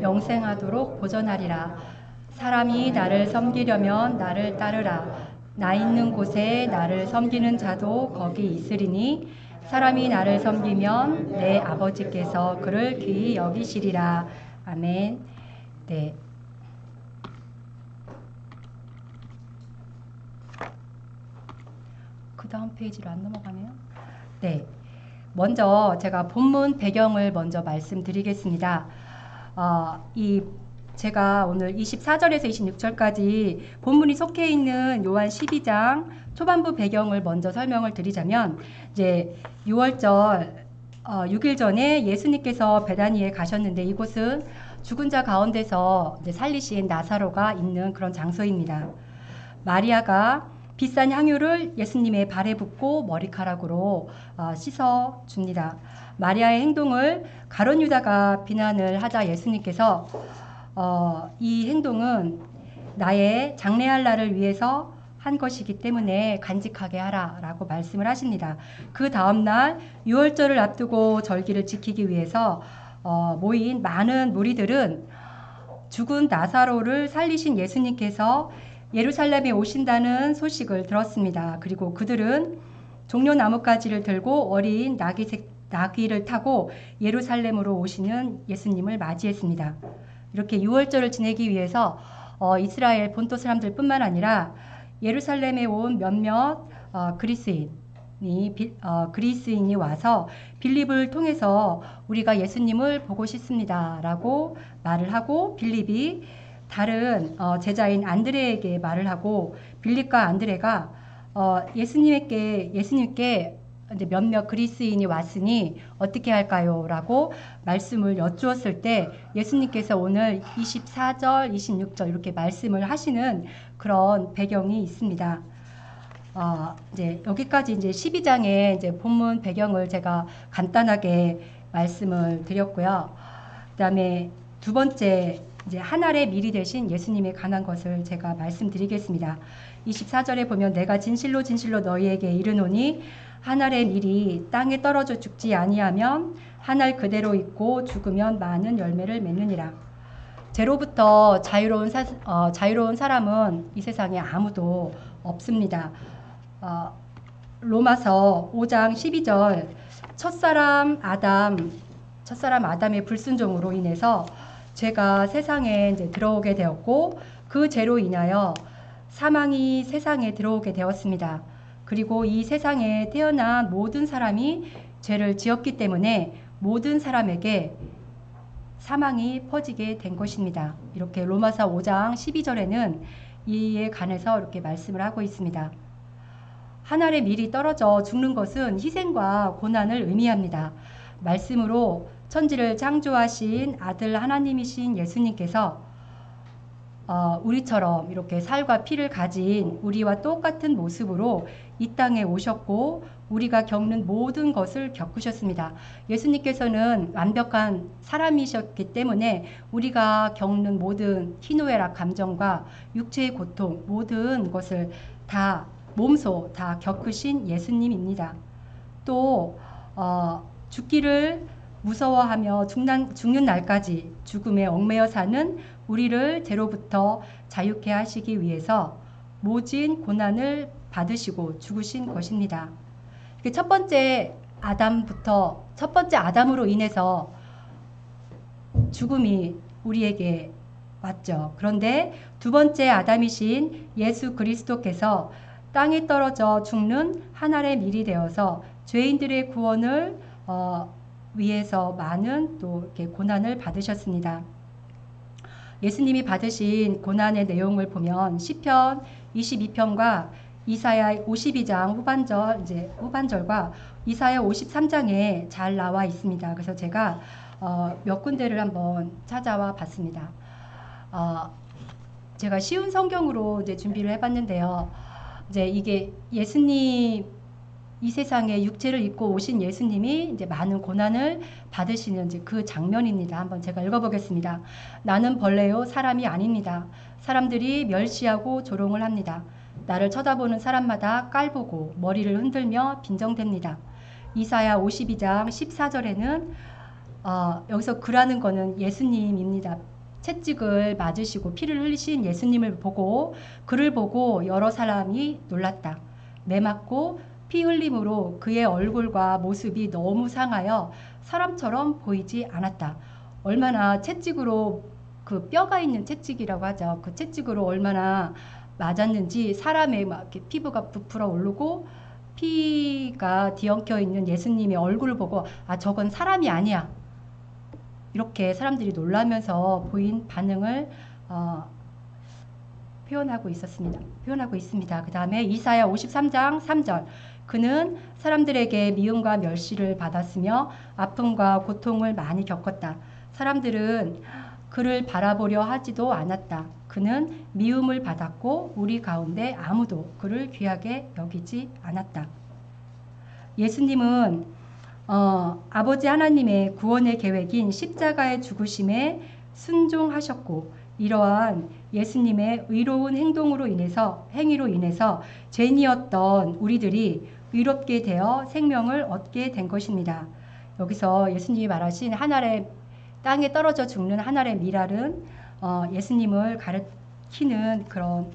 영생하도록 보전하리라. 사람이 나를 섬기려면 나를 따르라. 나 있는 곳에 나를 섬기는 자도 거기 있으리니 사람이 나를 섬기면 내 아버지께서 그를 귀히 여기시리라. 아멘. 네. 그 다음 페이지로 안 넘어가네요. 네. 먼저 제가 본문 배경을 먼저 말씀드리겠습니다. 제가 오늘 24절에서 26절까지 본문이 속해 있는 요한 12장 초반부 배경을 먼저 설명을 드리자면, 이제 6월절 6일 전에 예수님께서 베다니에 가셨는데, 이곳은 죽은 자 가운데서 이제 살리신 나사로가 있는 그런 장소입니다. 마리아가 비싼 향유를 예수님의 발에 붓고 머리카락으로 씻어 줍니다. 마리아의 행동을 가룟 유다가 비난을 하자 예수님께서 이 행동은 나의 장래할 날을 위해서 한 것이기 때문에 간직하게 하라 라고 말씀을 하십니다. 그 다음날 6월절을 앞두고 절기를 지키기 위해서 모인 많은 무리들은 죽은 나사로를 살리신 예수님께서 예루살렘에 오신다는 소식을 들었습니다. 그리고 그들은 종려나뭇가지를 들고 어린 나귀를 타고 예루살렘으로 오시는 예수님을 맞이했습니다. 이렇게 6월절을 지내기 위해서 이스라엘 본토 사람들 뿐만 아니라 예루살렘에 온 몇몇 그리스인이 와서 빌립을 통해서 우리가 예수님을 보고 싶습니다 라고 말을 하고, 빌립이 다른 제자인 안드레에게 말을 하고, 빌립과 안드레가 예수님께 이제 몇몇 그리스인이 왔으니 어떻게 할까요? 라고 말씀을 여쭈었을 때 예수님께서 오늘 24절, 26절 이렇게 말씀을 하시는 그런 배경이 있습니다. 이제 여기까지 이제 12장의 이제 본문 배경을 제가 간단하게 말씀을 드렸고요. 그다음에 두 번째, 이제 한 알의 밀이 되신 예수님에 관한 것을 제가 말씀드리겠습니다. 24절에 보면 내가 진실로 진실로 너희에게 이르노니 한 알의 밀이 땅에 떨어져 죽지 아니하면 한 알 그대로 있고 죽으면 많은 열매를 맺느니라. 죄로부터 자유로운 사람은 이 세상에 아무도 없습니다. 로마서 5장 12절 첫사람 아담의 불순종으로 인해서 죄가 세상에 이제 들어오게 되었고, 그 죄로 인하여 사망이 세상에 들어오게 되었습니다. 그리고 이 세상에 태어난 모든 사람이 죄를 지었기 때문에 모든 사람에게 사망이 퍼지게 된 것입니다. 이렇게 로마서 5장 12절에는 이에 관해서 이렇게 말씀을 하고 있습니다. 한 알의 밀이 떨어져 죽는 것은 희생과 고난을 의미합니다. 말씀으로 천지를 창조하신 아들 하나님이신 예수님께서 우리처럼 이렇게 살과 피를 가진 우리와 똑같은 모습으로 이 땅에 오셨고 우리가 겪는 모든 것을 겪으셨습니다. 예수님께서는 완벽한 사람이셨기 때문에 우리가 겪는 모든 희노애락 감정과 육체의 고통, 모든 것을 다 몸소 다 겪으신 예수님입니다. 또 죽기를 무서워하며 죽는 날까지 죽음에 얽매여 사는 우리를 죄로부터 자유케 하시기 위해서 모진 고난을 받으시고 죽으신 것입니다. 첫 번째 아담으로 인해서 죽음이 우리에게 왔죠. 그런데 두 번째 아담이신 예수 그리스도께서 땅에 떨어져 죽는 한 알의 밀이 되어서 죄인들의 구원을 위해서 많은 또 이렇게 고난을 받으셨습니다. 예수님이 받으신 고난의 내용을 보면 시편 22편과 이사야 52장 후반절과 이사야 53장에 잘 나와 있습니다. 그래서 제가 몇 군데를 한번 찾아와 봤습니다. 제가 쉬운 성경으로 이제 준비를 해봤는데요. 이제 이게 예수님 이 세상에 육체를 입고 오신 예수님이 이제 많은 고난을 받으시는 이제 그 장면입니다. 한번 제가 읽어보겠습니다. 나는 벌레요 사람이 아닙니다. 사람들이 멸시하고 조롱을 합니다. 나를 쳐다보는 사람마다 깔보고 머리를 흔들며 빈정댑니다. 이사야 52장 14절에는 여기서 그라는 거는 예수님입니다. 채찍을 맞으시고 피를 흘리신 예수님을 보고 그를 보고 여러 사람이 놀랐다. 매맞고 피 흘림으로 그의 얼굴과 모습이 너무 상하여 사람처럼 보이지 않았다. 얼마나 채찍으로 그 뼈가 있는 채찍이라고 하죠. 그 채찍으로 얼마나 맞았는지 사람의 막 이렇게 피부가 부풀어 오르고 피가 뒤엉켜 있는 예수님의 얼굴을 보고 저건 사람이 아니야. 이렇게 사람들이 놀라면서 보인 반응을 표현하고 있습니다. 그 다음에 이사야 53장 3절 그는 사람들에게 미움과 멸시를 받았으며 아픔과 고통을 많이 겪었다. 사람들은 그를 바라보려 하지도 않았다. 그는 미움을 받았고 우리 가운데 아무도 그를 귀하게 여기지 않았다. 예수님은 아버지 하나님의 구원의 계획인 십자가의 죽으심에 순종하셨고 이러한 예수님의 의로운 행위로 인해서 죄인이었던 우리들이 의롭게 되어 생명을 얻게 된 것입니다. 여기서 예수님이 말하신 한 알의 땅에 떨어져 죽는 한 알의 밀알은 예수님을 가리키는 그런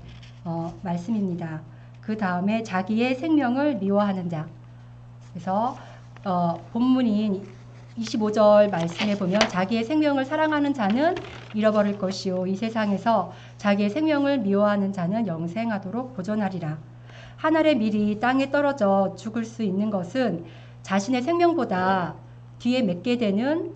말씀입니다. 그 다음에 자기의 생명을 미워하는 자. 그래서 본문인 25절 말씀에 보면 자기의 생명을 사랑하는 자는 잃어버릴 것이요 이 세상에서 자기의 생명을 미워하는 자는 영생하도록 보존하리라. 한 알의 밀이 땅에 떨어져 죽을 수 있는 것은 자신의 생명보다 뒤에 맺게 되는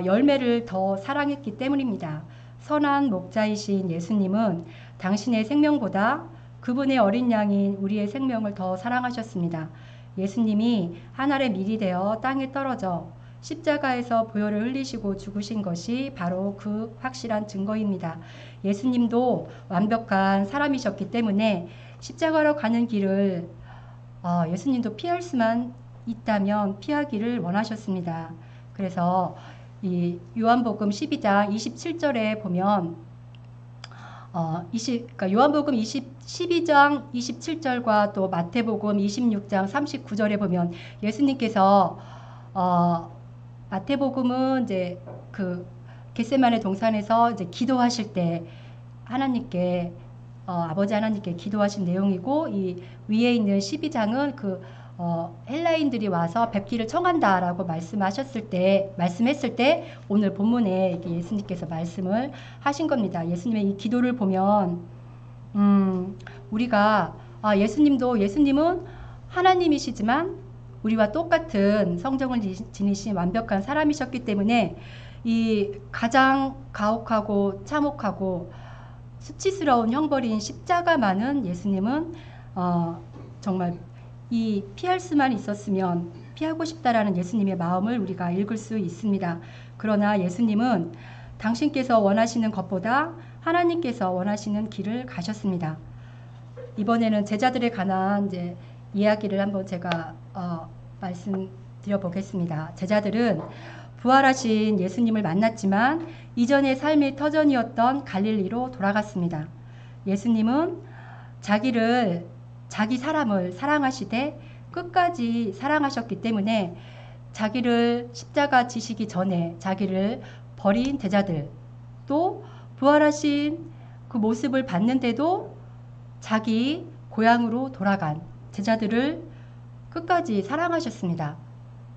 열매를 더 사랑했기 때문입니다. 선한 목자이신 예수님은 당신의 생명보다 그분의 어린 양인 우리의 생명을 더 사랑하셨습니다. 예수님이 한 알의 밀이 되어 땅에 떨어져 십자가에서 보혈을 흘리시고 죽으신 것이 바로 그 확실한 증거입니다. 예수님도 완벽한 사람이셨기 때문에 십자가로 가는 길을 예수님도 피할 수만 있다면 피하기를 원하셨습니다. 그래서 이 요한복음 12장 27절에 보면 그러니까 요한복음 12장 27절과 또 마태복음 26장 39절에 보면 예수님께서 마태복음은 이제 그 겟세마네 동산에서 이제 기도하실 때 하나님께 아버지 하나님께 기도하신 내용이고 이 위에 있는 12장은 그 헬라인들이 와서 뵙기를 청한다라고 말씀했을 때 오늘 본문에 예수님께서 말씀을 하신 겁니다. 예수님의 이 기도를 보면 우리가 예수님은 하나님이시지만 우리와 똑같은 성정을 지니신 완벽한 사람이셨기 때문에 이 가장 가혹하고 참혹하고 수치스러운 형벌인 십자가만은 예수님은 정말 이 피할 수만 있었으면 피하고 싶다라는 예수님의 마음을 우리가 읽을 수 있습니다. 그러나 예수님은 당신께서 원하시는 것보다 하나님께서 원하시는 길을 가셨습니다. 이번에는 제자들에 관한 이제 이야기를 한번 제가 말씀드려 보겠습니다. 제자들은 부활하신 예수님을 만났지만 이전의 삶의 터전이었던 갈릴리로 돌아갔습니다. 예수님은 자기 사람을 사랑하시되 끝까지 사랑하셨기 때문에 자기를 십자가 지시기 전에 자기를 버린 제자들 또 부활하신 그 모습을 봤는데도 자기 고향으로 돌아간 제자들을 끝까지 사랑하셨습니다.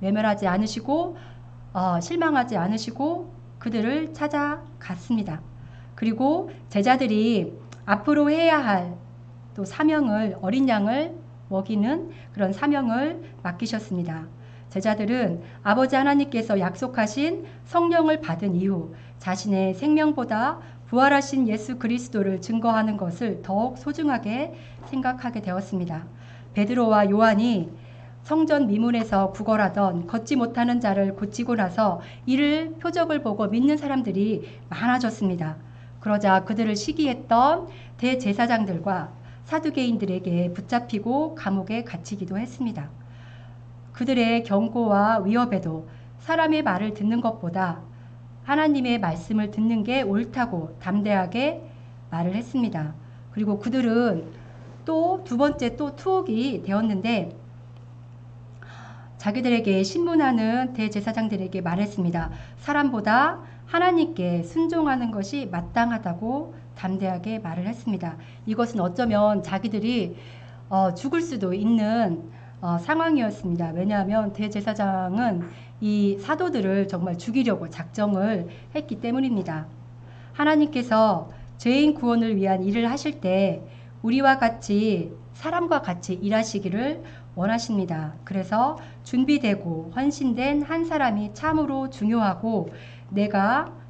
외면하지 않으시고 실망하지 않으시고 그들을 찾아갔습니다. 그리고 제자들이 앞으로 해야 할 또 사명을 어린 양을 먹이는 그런 사명을 맡기셨습니다. 제자들은 아버지 하나님께서 약속하신 성령을 받은 이후 자신의 생명보다 부활하신 예수 그리스도를 증거하는 것을 더욱 소중하게 생각하게 되었습니다. 베드로와 요한이 성전 미문에서 구걸하던 걷지 못하는 자를 고치고 나서 이를 표적을 보고 믿는 사람들이 많아졌습니다. 그러자 그들을 시기했던 대제사장들과 사두개인들에게 붙잡히고 감옥에 갇히기도 했습니다. 그들의 경고와 위협에도 사람의 말을 듣는 것보다 하나님의 말씀을 듣는 게 옳다고 담대하게 말을 했습니다. 그리고 그들은 또 두 번째 또 투옥이 되었는데 자기들에게 신문하는 대제사장들에게 말했습니다. 사람보다 하나님께 순종하는 것이 마땅하다고 담대하게 말을 했습니다. 이것은 어쩌면 자기들이 죽을 수도 있는 상황이었습니다. 왜냐하면 대제사장은 이 사도들을 정말 죽이려고 작정을 했기 때문입니다. 하나님께서 죄인 구원을 위한 일을 하실 때 우리와 같이 사람과 같이 일하시기를 원하십니다. 그래서 준비되고 헌신된 한 사람이 참으로 중요하고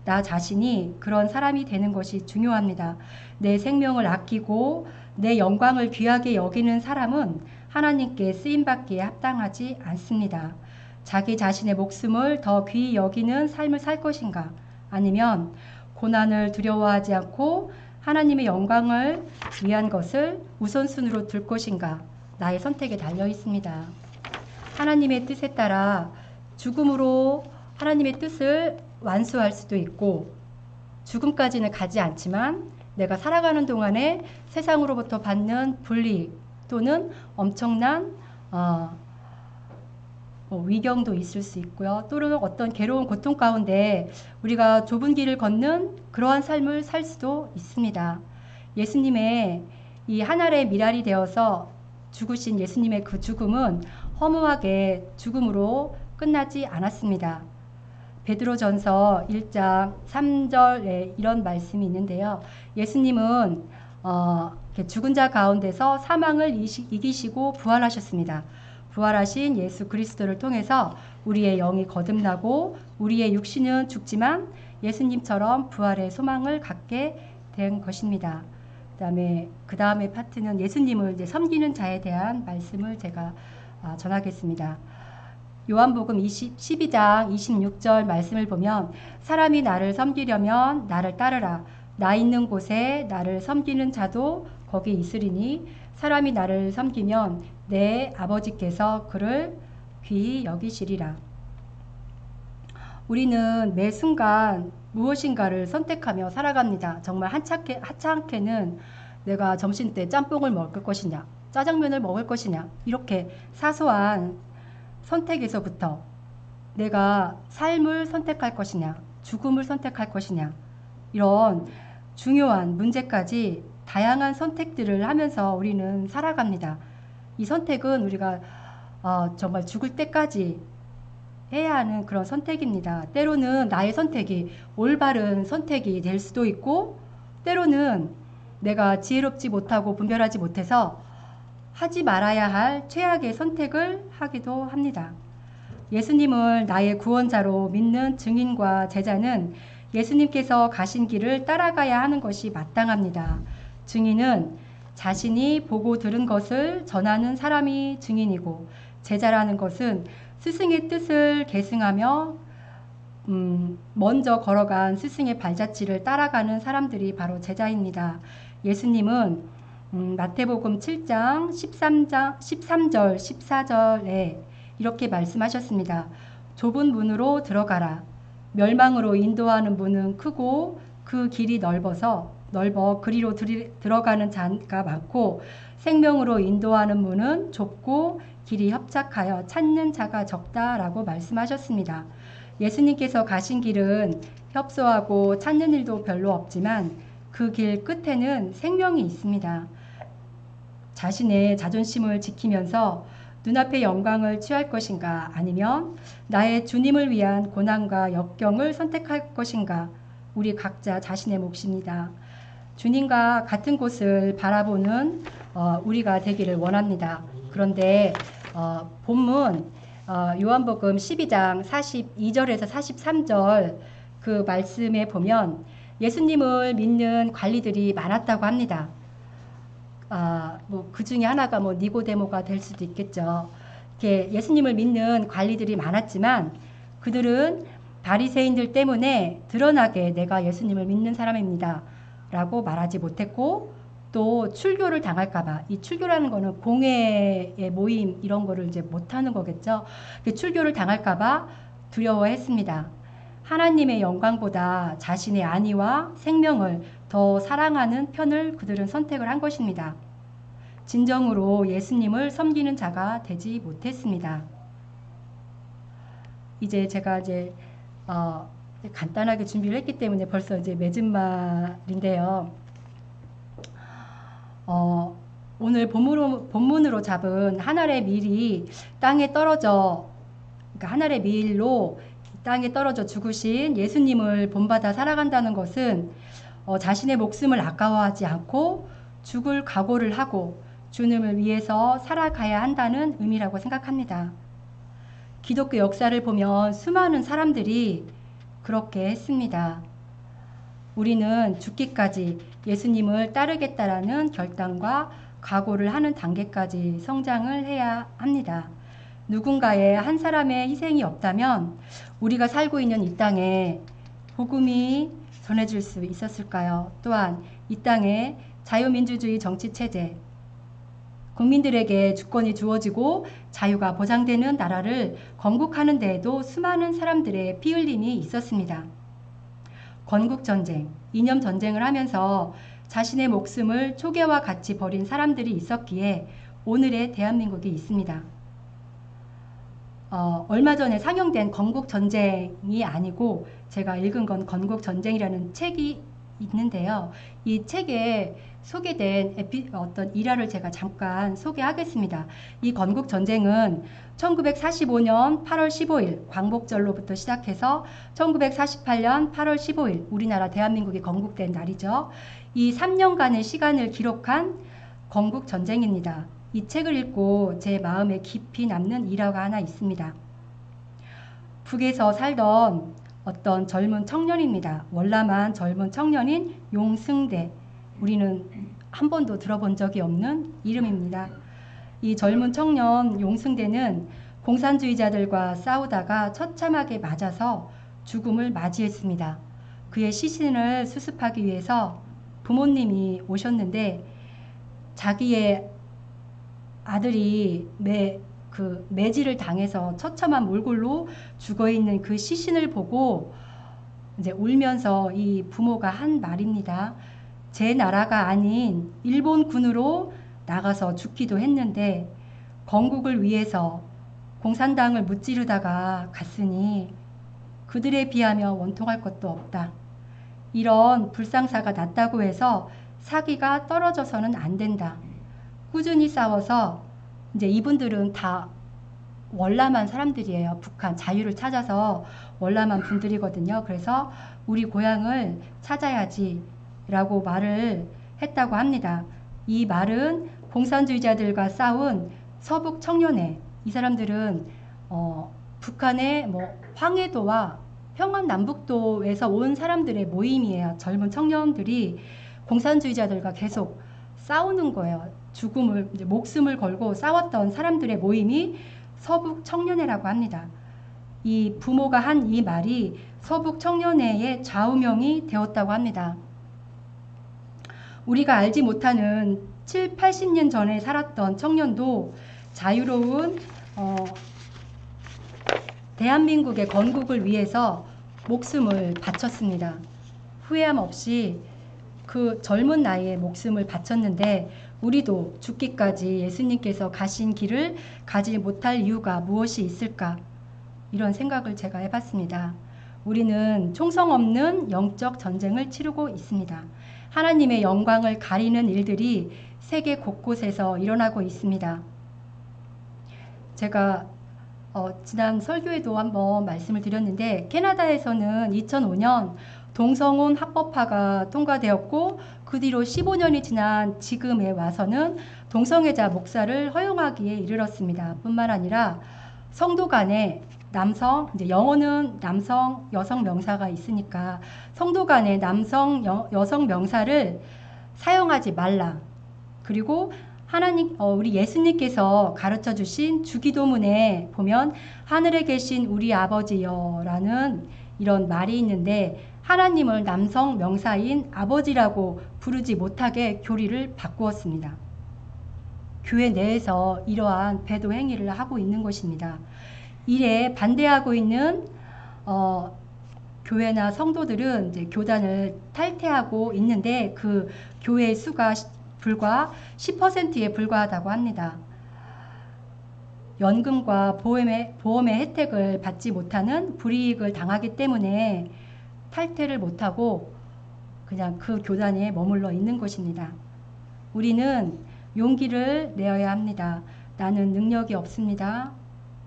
나 자신이 그런 사람이 되는 것이 중요합니다. 내 생명을 아끼고 내 영광을 귀하게 여기는 사람은 하나님께 쓰임받기에 합당하지 않습니다. 자기 자신의 목숨을 더 귀히 여기는 삶을 살 것인가? 아니면 고난을 두려워하지 않고 하나님의 영광을 위한 것을 우선순위로 둘 것인가? 나의 선택에 달려 있습니다. 하나님의 뜻에 따라 죽음으로 하나님의 뜻을 완수할 수도 있고 죽음까지는 가지 않지만 내가 살아가는 동안에 세상으로부터 받는 불이익 또는 엄청난 위경도 있을 수 있고요. 또는 어떤 괴로운 고통 가운데 우리가 좁은 길을 걷는 그러한 삶을 살 수도 있습니다. 예수님의 이 하늘의 미랄이 되어서 죽으신 예수님의 그 죽음은 허무하게 죽음으로 끝나지 않았습니다. 베드로전서 1장 3절에 이런 말씀이 있는데요. 예수님은 죽은 자 가운데서 사망을 이기시고 부활하셨습니다. 부활하신 예수 그리스도를 통해서 우리의 영이 거듭나고 우리의 육신은 죽지만 예수님처럼 부활의 소망을 갖게 된 것입니다. 그 다음에 파트는 예수님을 이제 섬기는 자에 대한 말씀을 제가 전하겠습니다. 요한복음 12장 26절 말씀을 보면 사람이 나를 섬기려면 나를 따르라. 나 있는 곳에 나를 섬기는 자도 거기 있으리니 사람이 나를 섬기면 내 아버지께서 그를 귀히 여기시리라. 우리는 매 순간 무엇인가를 선택하며 살아갑니다. 정말 하찮게는 내가 점심때 짬뽕을 먹을 것이냐, 짜장면을 먹을 것이냐, 이렇게 사소한 선택에서부터 내가 삶을 선택할 것이냐, 죽음을 선택할 것이냐, 이런 중요한 문제까지 다양한 선택들을 하면서 우리는 살아갑니다. 이 선택은 우리가 정말 죽을 때까지 해야 하는 그런 선택입니다. 때로는 나의 선택이 올바른 선택이 될 수도 있고 때로는 내가 지혜롭지 못하고 분별하지 못해서 하지 말아야 할 최악의 선택을 하기도 합니다. 예수님을 나의 구원자로 믿는 증인과 제자는 예수님께서 가신 길을 따라가야 하는 것이 마땅합니다. 증인은 자신이 보고 들은 것을 전하는 사람이 증인이고 제자라는 것은 스승의 뜻을 계승하며 먼저 걸어간 스승의 발자취를 따라가는 사람들이 바로 제자입니다. 예수님은 마태복음 7장 13절 14절에 이렇게 말씀하셨습니다. 좁은 문으로 들어가라. 멸망으로 인도하는 문은 크고 그 길이 넓어 그리로 들어가는 자가 많고 생명으로 인도하는 문은 좁고 길이 협착하여 찾는 자가 적다라고 말씀하셨습니다. 예수님께서 가신 길은 협소하고 찾는 일도 별로 없지만 그 길 끝에는 생명이 있습니다. 자신의 자존심을 지키면서 눈앞의 영광을 취할 것인가 아니면 나의 주님을 위한 고난과 역경을 선택할 것인가 우리 각자 자신의 몫입니다. 주님과 같은 곳을 바라보는 우리가 되기를 원합니다. 그런데 본문 요한복음 12장 42절에서 43절 그 말씀에 보면 예수님을 믿는 관리들이 많았다고 합니다. 그 중에 하나가 니고데모가 될 수도 있겠죠. 이렇게 예수님을 믿는 관리들이 많았지만 그들은 바리새인들 때문에 드러나게 내가 예수님을 믿는 사람입니다. 라고 말하지 못했고 또 출교를 당할까봐 이 출교라는 거는 공회의 모임 이런 거를 이제 못하는 거겠죠. 출교를 당할까봐 두려워했습니다. 하나님의 영광보다 자신의 안위와 생명을 더 사랑하는 편을 그들은 선택을 한 것입니다. 진정으로 예수님을 섬기는 자가 되지 못했습니다. 이제 제가 이제 간단하게 준비를 했기 때문에 벌써 이제 맺은 말인데요. 오늘 본문으로 잡은 한 알의 밀이 땅에 떨어져, 그러니까 한 알의 밀로 땅에 떨어져 죽으신 예수님을 본받아 살아간다는 것은 자신의 목숨을 아까워하지 않고 죽을 각오를 하고 주님을 위해서 살아가야 한다는 의미라고 생각합니다. 기독교 역사를 보면 수많은 사람들이 그렇게 했습니다. 우리는 죽기까지 예수님을 따르겠다라는 결단과 각오를 하는 단계까지 성장을 해야 합니다. 누군가의 한 사람의 희생이 없다면 우리가 살고 있는 이 땅에 복음이 전해질 수 있었을까요? 또한 이 땅에 자유민주주의 정치체제, 국민들에게 주권이 주어지고 자유가 보장되는 나라를 건국하는 데에도 수많은 사람들의 피 흘림이 있었습니다. 건국전쟁, 이념전쟁을 하면서 자신의 목숨을 초계와 같이 버린 사람들이 있었기에 오늘의 대한민국이 있습니다. 얼마 전에 상영된 건국전쟁이 아니고 제가 읽은 건 건국전쟁이라는 책이 있는데요. 이 책에 소개된 어떤 일화를 제가 잠깐 소개하겠습니다. 이 건국전쟁은 1945년 8월 15일 광복절로부터 시작해서 1948년 8월 15일 우리나라 대한민국이 건국된 날이죠. 이 3년간의 시간을 기록한 건국전쟁입니다. 이 책을 읽고 제 마음에 깊이 남는 일화가 하나 있습니다. 북에서 살던 어떤 젊은 청년입니다. 월남한 젊은 청년인 용승대. 우리는 한 번도 들어본 적이 없는 이름입니다. 이 젊은 청년 용승대는 공산주의자들과 싸우다가 처참하게 맞아서 죽음을 맞이했습니다. 그의 시신을 수습하기 위해서 부모님이 오셨는데 자기의 아들이 매질을 당해서 처참한 몰골로 죽어있는 그 시신을 보고 이제 울면서 이 부모가 한 말입니다. 제 나라가 아닌 일본군으로 나가서 죽기도 했는데 건국을 위해서 공산당을 무찌르다가 갔으니 그들에 비하며 원통할 것도 없다. 이런 불상사가 났다고 해서 사기가 떨어져서는 안 된다. 꾸준히 싸워서 이제 이분들은 다 월남한 사람들이에요. 북한 자유를 찾아서 월남한 분들이거든요. 그래서 우리 고향을 찾아야지 라고 말을 했다고 합니다. 이 말은 공산주의자들과 싸운 서북 청년회, 이 사람들은 북한의 황해도와 평안남북도에서 온 사람들의 모임이에요. 젊은 청년들이 공산주의자들과 계속 싸우는 거예요. 죽음을, 이제 목숨을 걸고 싸웠던 사람들의 모임이 서북 청년회라고 합니다. 이 부모가 한 이 말이 서북 청년회의 좌우명이 되었다고 합니다. 우리가 알지 못하는 7, 80년 전에 살았던 청년도 자유로운 대한민국의 건국을 위해서 목숨을 바쳤습니다. 후회함 없이 그 젊은 나이에 목숨을 바쳤는데 우리도 죽기까지 예수님께서 가신 길을 가지 못할 이유가 무엇이 있을까? 이런 생각을 제가 해봤습니다. 우리는 총성 없는 영적 전쟁을 치르고 있습니다. 하나님의 영광을 가리는 일들이 세계 곳곳에서 일어나고 있습니다. 제가 지난 설교에도 한번 말씀을 드렸는데 캐나다에서는 2005년 동성혼 합법화가 통과되었고 그 뒤로 15년이 지난 지금에 와서는 동성애자 목사를 허용하기에 이르렀습니다. 뿐만 아니라 성도 간에 남성, 이제 영어는 남성, 여성 명사가 있으니까 성도 간에 남성, 여성 명사를 사용하지 말라. 그리고 우리 예수님께서 가르쳐 주신 주기도문에 보면 하늘에 계신 우리 아버지여 라는 이런 말이 있는데 하나님을 남성 명사인 아버지라고 부르지 못하게 교리를 바꾸었습니다. 교회 내에서 이러한 배도 행위를 하고 있는 것입니다. 이에 반대하고 있는 교회나 성도들은 이제 교단을 탈퇴하고 있는데 그 교회의 수가 불과 10%에 불과하다고 합니다. 연금과 보험의 혜택을 받지 못하는 불이익을 당하기 때문에 탈퇴를 못하고 그냥 그 교단에 머물러 있는 것입니다. 우리는 용기를 내어야 합니다. 나는 능력이 없습니다.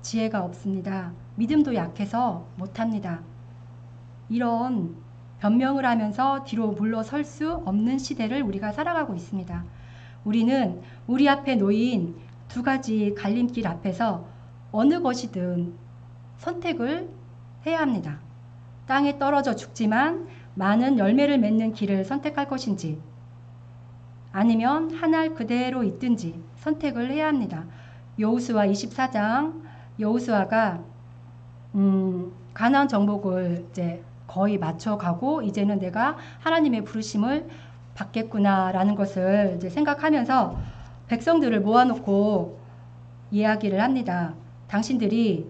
지혜가 없습니다. 믿음도 약해서 못합니다. 이런 변명을 하면서 뒤로 물러설 수 없는 시대를 우리가 살아가고 있습니다. 우리는 우리 앞에 놓인 두 가지 갈림길 앞에서 어느 것이든 선택을 해야 합니다. 땅에 떨어져 죽지만 많은 열매를 맺는 길을 선택할 것인지 아니면 한 알 그대로 있든지 선택을 해야 합니다. 여호수아 24장 여호수아가 가나안 정복을 이제 거의 맞춰가고 이제는 내가 하나님의 부르심을 받겠구나라는 것을 이제 생각하면서 백성들을 모아놓고 이야기를 합니다. 당신들의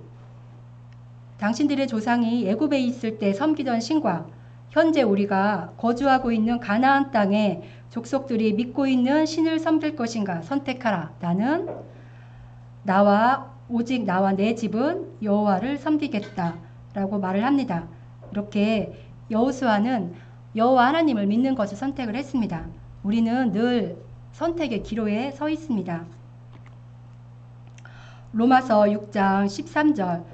조상이 애굽에 있을 때 섬기던 신과 현재 우리가 거주하고 있는 가나안 땅에 족속들이 믿고 있는 신을 섬길 것인가 선택하라. 나는 오직 나와 내 집은 여호와를 섬기겠다 라고 말을 합니다. 이렇게 여호수아는 여호와 하나님을 믿는 것을 선택을 했습니다. 우리는 늘 선택의 기로에 서 있습니다. 로마서 6장 13절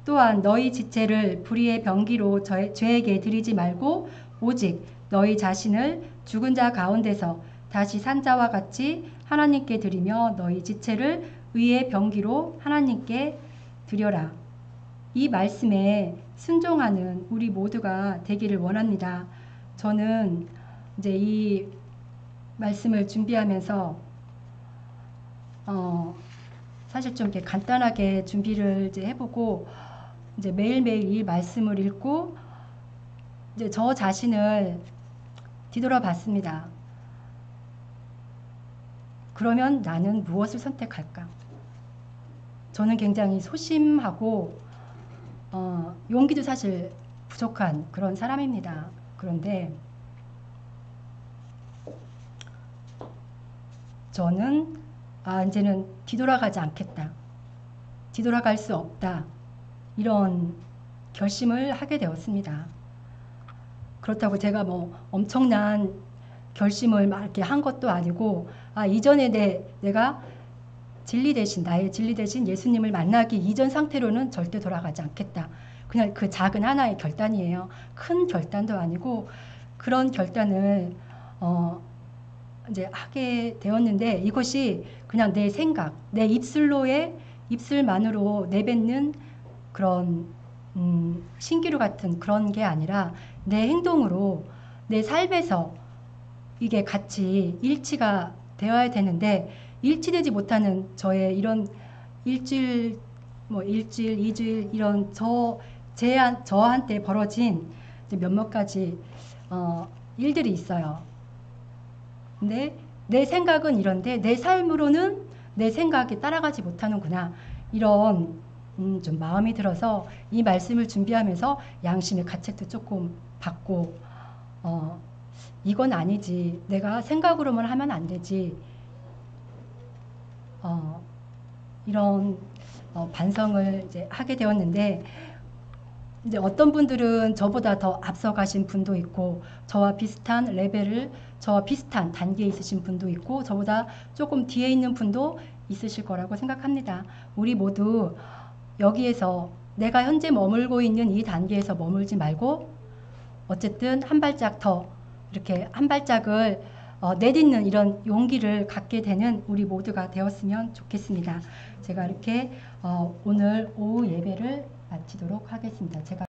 또한 너희 지체를 불의의 병기로 죄에게 드리지 말고 오직 너희 자신을 죽은 자 가운데서 다시 산 자와 같이 하나님께 드리며 너희 지체를 의의 병기로 하나님께 드려라. 이 말씀에 순종하는 우리 모두가 되기를 원합니다. 저는 이제 이 말씀을 준비하면서 사실 좀 이렇게 간단하게 준비를 이제 해보고 이제 매일매일 이 말씀을 읽고 이제 저 자신을 뒤돌아봤습니다. 그러면 나는 무엇을 선택할까? 저는 굉장히 소심하고 용기도 사실 부족한 그런 사람입니다. 그런데 저는 이제는 뒤돌아가지 않겠다. 뒤돌아갈 수 없다. 이런 결심을 하게 되었습니다. 그렇다고 제가 뭐 엄청난 결심을 막 이렇게 한 것도 아니고 이전에 내가 나의 진리 대신 예수님을 만나기 이전 상태로는 절대 돌아가지 않겠다. 그냥 그 작은 하나의 결단이에요. 큰 결단도 아니고 그런 결단을 이제 하게 되었는데 이것이 그냥 내 생각, 내 입술만으로 내뱉는 그런 신기루 같은 그런 게 아니라 내 행동으로 내 삶에서 이게 같이 일치가 되어야 되는데 일치되지 못하는 저의 이런 일주일, 2주일 이런 저한테 벌어진 몇몇 가지 일들이 있어요. 근데 내 생각은 이런데 내 삶으로는 내 생각이 따라가지 못하는구나. 이런 좀 마음이 들어서 이 말씀을 준비하면서 양심의 가책도 조금 받고 이건 아니지. 내가 생각으로만 하면 안 되지. 이런 반성을 이제 하게 되었는데 이제 어떤 분들은 저보다 더 앞서가신 분도 있고 저와 비슷한 단계에 있으신 분도 있고 저보다 조금 뒤에 있는 분도 있으실 거라고 생각합니다. 우리 모두 여기에서 내가 현재 머물고 있는 이 단계에서 머물지 말고 어쨌든 한 발짝 더 이렇게 한 발짝을 내딛는 이런 용기를 갖게 되는 우리 모두가 되었으면 좋겠습니다. 제가 이렇게 오늘 오후 예배를 마치도록 하겠습니다. 제가